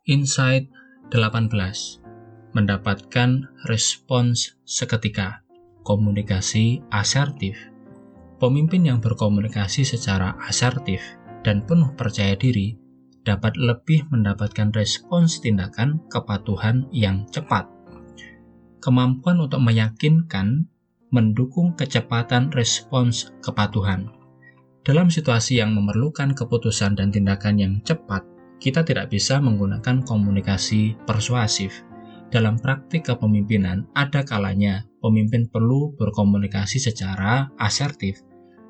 Insight 18. Mendapatkan respons seketika. Komunikasi asertif. Pemimpin yang berkomunikasi secara asertif dan penuh percaya diri dapat lebih mendapatkan respons tindakan kepatuhan yang cepat. Kemampuan untuk meyakinkan mendukung kecepatan respons kepatuhan. Dalam situasi yang memerlukan keputusan dan tindakan yang cepat, kita tidak bisa menggunakan komunikasi persuasif. Dalam praktik kepemimpinan, ada kalanya pemimpin perlu berkomunikasi secara asertif.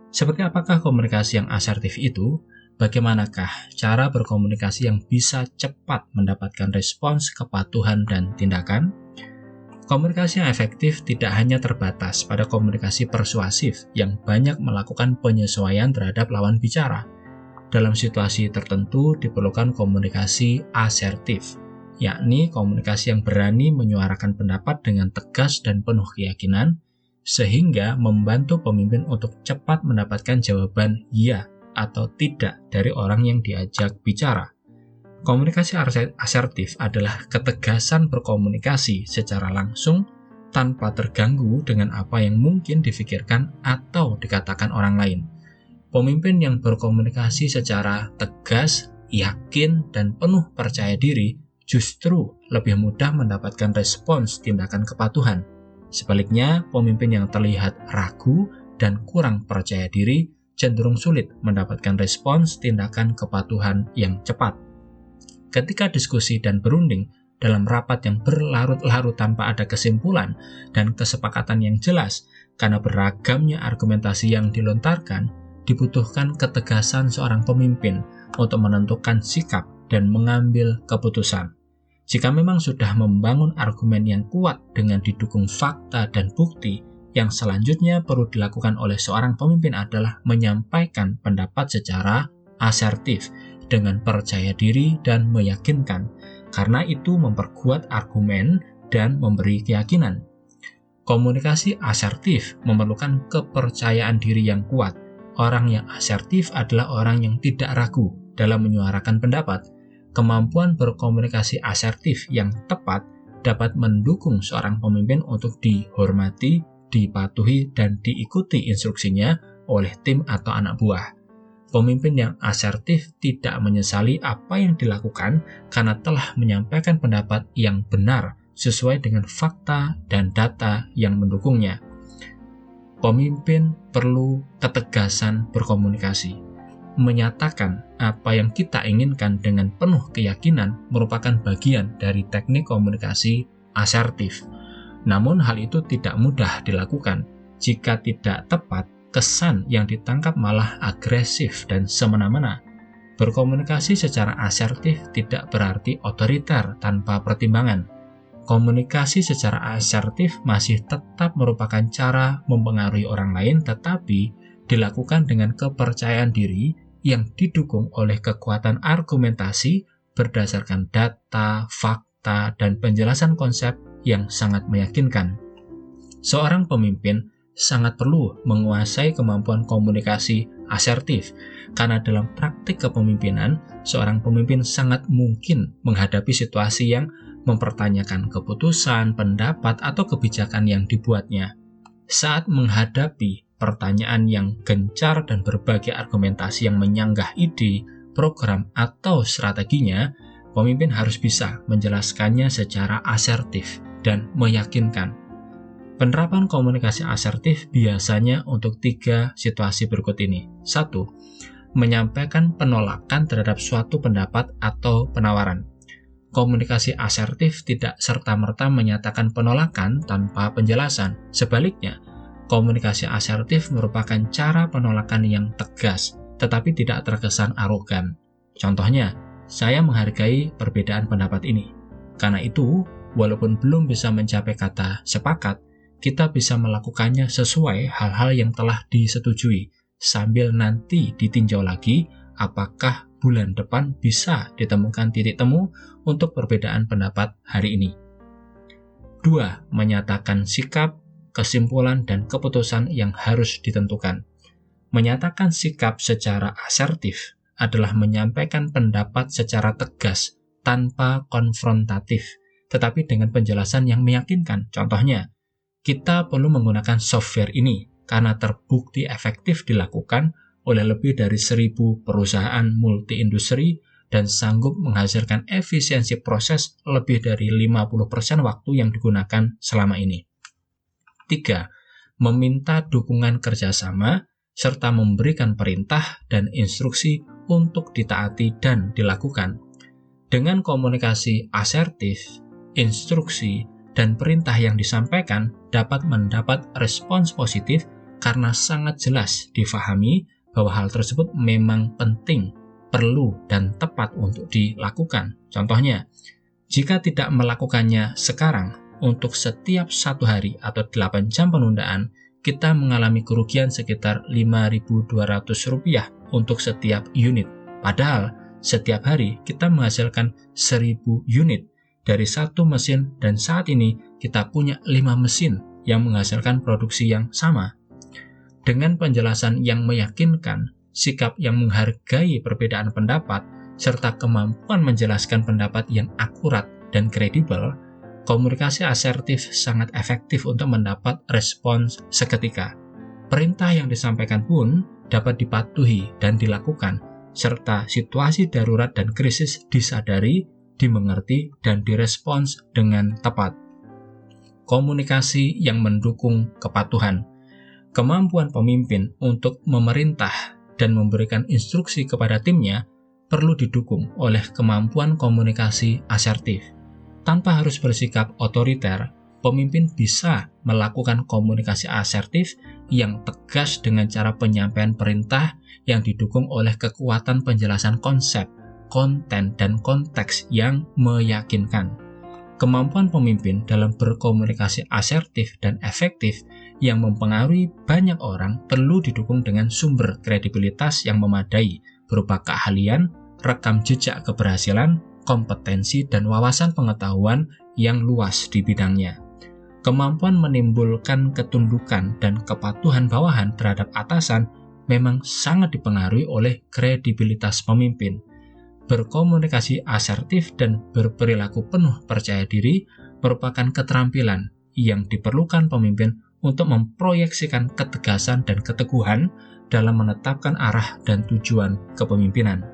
Seperti apakah komunikasi yang asertif itu? Bagaimanakah cara berkomunikasi yang bisa cepat mendapatkan respons kepatuhan dan tindakan? Komunikasi yang efektif tidak hanya terbatas pada komunikasi persuasif yang banyak melakukan penyesuaian terhadap lawan bicara. Dalam situasi tertentu diperlukan komunikasi asertif, yakni komunikasi yang berani menyuarakan pendapat dengan tegas dan penuh keyakinan, sehingga membantu pemimpin untuk cepat mendapatkan jawaban ya atau tidak dari orang yang diajak bicara. Komunikasi asertif adalah ketegasan berkomunikasi secara langsung tanpa terganggu dengan apa yang mungkin difikirkan atau dikatakan orang lain. Pemimpin yang berkomunikasi secara tegas, yakin, dan penuh percaya diri justru lebih mudah mendapatkan respons tindakan kepatuhan. Sebaliknya, pemimpin yang terlihat ragu dan kurang percaya diri cenderung sulit mendapatkan respons tindakan kepatuhan yang cepat. Ketika diskusi dan berunding dalam rapat yang berlarut-larut tanpa ada kesimpulan dan kesepakatan yang jelas, karena beragamnya argumentasi yang dilontarkan, dibutuhkan ketegasan seorang pemimpin untuk menentukan sikap dan mengambil keputusan. Jika memang sudah membangun argumen yang kuat dengan didukung fakta dan bukti, yang selanjutnya perlu dilakukan oleh seorang pemimpin adalah menyampaikan pendapat secara asertif, dengan percaya diri dan meyakinkan, karena itu memperkuat argumen dan memberi keyakinan. Komunikasi asertif memerlukan kepercayaan diri yang kuat. Orang yang asertif adalah orang yang tidak ragu dalam menyuarakan pendapat. Kemampuan berkomunikasi asertif yang tepat dapat mendukung seorang pemimpin untuk dihormati, dipatuhi, dan diikuti instruksinya oleh tim atau anak buah. Pemimpin yang asertif tidak menyesali apa yang dilakukan karena telah menyampaikan pendapat yang benar sesuai dengan fakta dan data yang mendukungnya. Pemimpin perlu ketegasan berkomunikasi. Menyatakan apa yang kita inginkan dengan penuh keyakinan merupakan bagian dari teknik komunikasi asertif. Namun hal itu tidak mudah dilakukan. Jika tidak tepat, kesan yang ditangkap malah agresif dan semena-mena. Berkomunikasi secara asertif tidak berarti otoriter tanpa pertimbangan. Komunikasi secara asertif masih tetap merupakan cara mempengaruhi orang lain, tetapi dilakukan dengan kepercayaan diri yang didukung oleh kekuatan argumentasi berdasarkan data, fakta, dan penjelasan konsep yang sangat meyakinkan. Seorang pemimpin sangat perlu menguasai kemampuan komunikasi asertif, karena dalam praktik kepemimpinan, seorang pemimpin sangat mungkin menghadapi situasi yang mempertanyakan keputusan, pendapat, atau kebijakan yang dibuatnya. Saat menghadapi pertanyaan yang gencar dan berbagai argumentasi yang menyanggah ide, program, atau strateginya, pemimpin harus bisa menjelaskannya secara asertif dan meyakinkan. Penerapan komunikasi asertif biasanya untuk 3 situasi berikut ini. 1. Menyampaikan penolakan terhadap suatu pendapat atau penawaran. Komunikasi asertif tidak serta-merta menyatakan penolakan tanpa penjelasan. Sebaliknya, komunikasi asertif merupakan cara penolakan yang tegas, tetapi tidak terkesan arogan. Contohnya, saya menghargai perbedaan pendapat ini. Karena itu, walaupun belum bisa mencapai kata sepakat, kita bisa melakukannya sesuai hal-hal yang telah disetujui, sambil nanti ditinjau lagi apakah bulan depan bisa ditemukan titik temu untuk perbedaan pendapat hari ini. 2. Menyatakan sikap, kesimpulan, dan keputusan yang harus ditentukan. Menyatakan sikap secara asertif adalah menyampaikan pendapat secara tegas tanpa konfrontatif, tetapi dengan penjelasan yang meyakinkan. Contohnya, kita perlu menggunakan software ini karena terbukti efektif dilakukan oleh lebih dari 1.000 perusahaan multi-industri dan sanggup menghasilkan efisiensi proses lebih dari 50% waktu yang digunakan selama ini. 3. Meminta dukungan kerjasama serta memberikan perintah dan instruksi untuk ditaati dan dilakukan. Dengan komunikasi asertif, instruksi, dan perintah yang disampaikan dapat mendapat respons positif karena sangat jelas difahami bahwa hal tersebut memang penting, perlu, dan tepat untuk dilakukan. Contohnya, jika tidak melakukannya sekarang untuk setiap 1 hari atau 8 jam penundaan, kita mengalami kerugian sekitar Rp5.200 untuk setiap unit. Padahal, setiap hari kita menghasilkan 1.000 unit dari 1 mesin dan saat ini kita punya 5 mesin yang menghasilkan produksi yang sama. Dengan penjelasan yang meyakinkan, sikap yang menghargai perbedaan pendapat, serta kemampuan menjelaskan pendapat yang akurat dan kredibel, komunikasi asertif sangat efektif untuk mendapat respons seketika. Perintah yang disampaikan pun dapat dipatuhi dan dilakukan, serta situasi darurat dan krisis disadari, dimengerti, dan direspons dengan tepat. Komunikasi yang mendukung kepatuhan. Kemampuan pemimpin untuk memerintah dan memberikan instruksi kepada timnya perlu didukung oleh kemampuan komunikasi asertif. Tanpa harus bersikap otoriter, pemimpin bisa melakukan komunikasi asertif yang tegas dengan cara penyampaian perintah yang didukung oleh kekuatan penjelasan konsep, konten, dan konteks yang meyakinkan. Kemampuan pemimpin dalam berkomunikasi asertif dan efektif yang mempengaruhi banyak orang perlu didukung dengan sumber kredibilitas yang memadai berupa keahlian, rekam jejak keberhasilan, kompetensi, dan wawasan pengetahuan yang luas di bidangnya. Kemampuan menimbulkan ketundukan dan kepatuhan bawahan terhadap atasan memang sangat dipengaruhi oleh kredibilitas pemimpin. Berkomunikasi asertif dan berperilaku penuh percaya diri merupakan keterampilan yang diperlukan pemimpin untuk memproyeksikan ketegasan dan keteguhan dalam menetapkan arah dan tujuan kepemimpinan.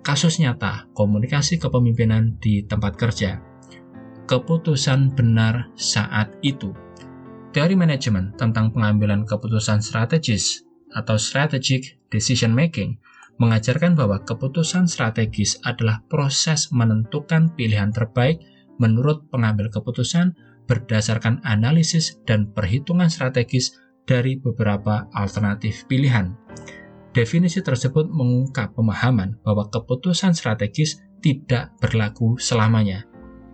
Kasus nyata komunikasi kepemimpinan di tempat kerja. Keputusan benar saat itu. Teori manajemen tentang pengambilan keputusan strategis atau strategic decision making mengajarkan bahwa keputusan strategis adalah proses menentukan pilihan terbaik menurut pengambil keputusan berdasarkan analisis dan perhitungan strategis dari beberapa alternatif pilihan. Definisi tersebut mengungkap pemahaman bahwa keputusan strategis tidak berlaku selamanya.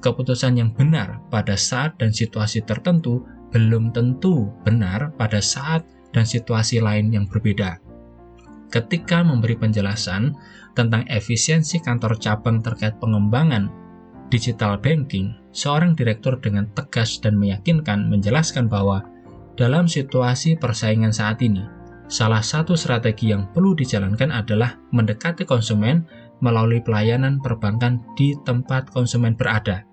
Keputusan yang benar pada saat dan situasi tertentu belum tentu benar pada saat dan situasi lain yang berbeda. Ketika memberi penjelasan tentang efisiensi kantor cabang terkait pengembangan digital banking, seorang direktur dengan tegas dan meyakinkan menjelaskan bahwa dalam situasi persaingan saat ini, salah satu strategi yang perlu dijalankan adalah mendekati konsumen melalui pelayanan perbankan di tempat konsumen berada.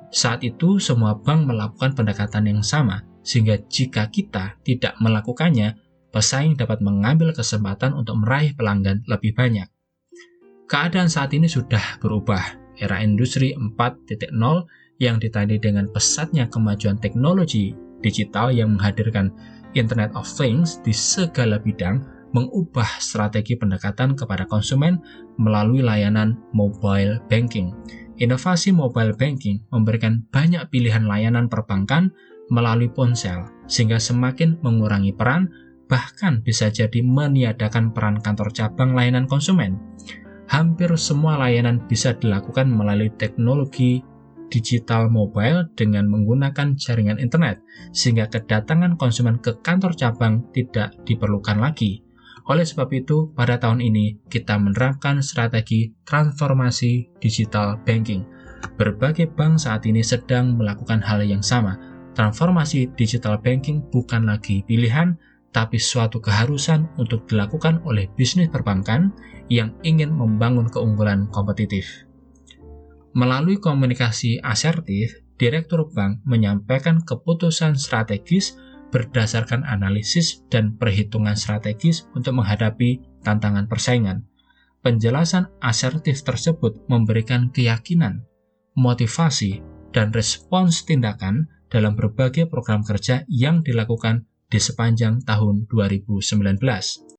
Saat itu, semua bank melakukan pendekatan yang sama, sehingga jika kita tidak melakukannya, pesaing dapat mengambil kesempatan untuk meraih pelanggan lebih banyak. Keadaan saat ini sudah berubah. Era industri 4.0 yang ditandai dengan pesatnya kemajuan teknologi digital yang menghadirkan Internet of Things di segala bidang mengubah strategi pendekatan kepada konsumen melalui layanan mobile banking. Inovasi mobile banking memberikan banyak pilihan layanan perbankan melalui ponsel, sehingga semakin mengurangi peran, bahkan bisa jadi meniadakan peran kantor cabang layanan konsumen. Hampir semua layanan bisa dilakukan melalui teknologi digital mobile dengan menggunakan jaringan internet, sehingga kedatangan konsumen ke kantor cabang tidak diperlukan lagi. Oleh sebab itu, pada tahun ini kita menerapkan strategi transformasi digital banking. Berbagai bank saat ini sedang melakukan hal yang sama. Transformasi digital banking bukan lagi pilihan, tapi suatu keharusan untuk dilakukan oleh bisnis perbankan yang ingin membangun keunggulan kompetitif. Melalui komunikasi asertif, Direktur Bank menyampaikan keputusan strategis berdasarkan analisis dan perhitungan strategis untuk menghadapi tantangan persaingan. Penjelasan asertif tersebut memberikan keyakinan, motivasi, dan respons tindakan dalam berbagai program kerja yang dilakukan di sepanjang tahun 2019.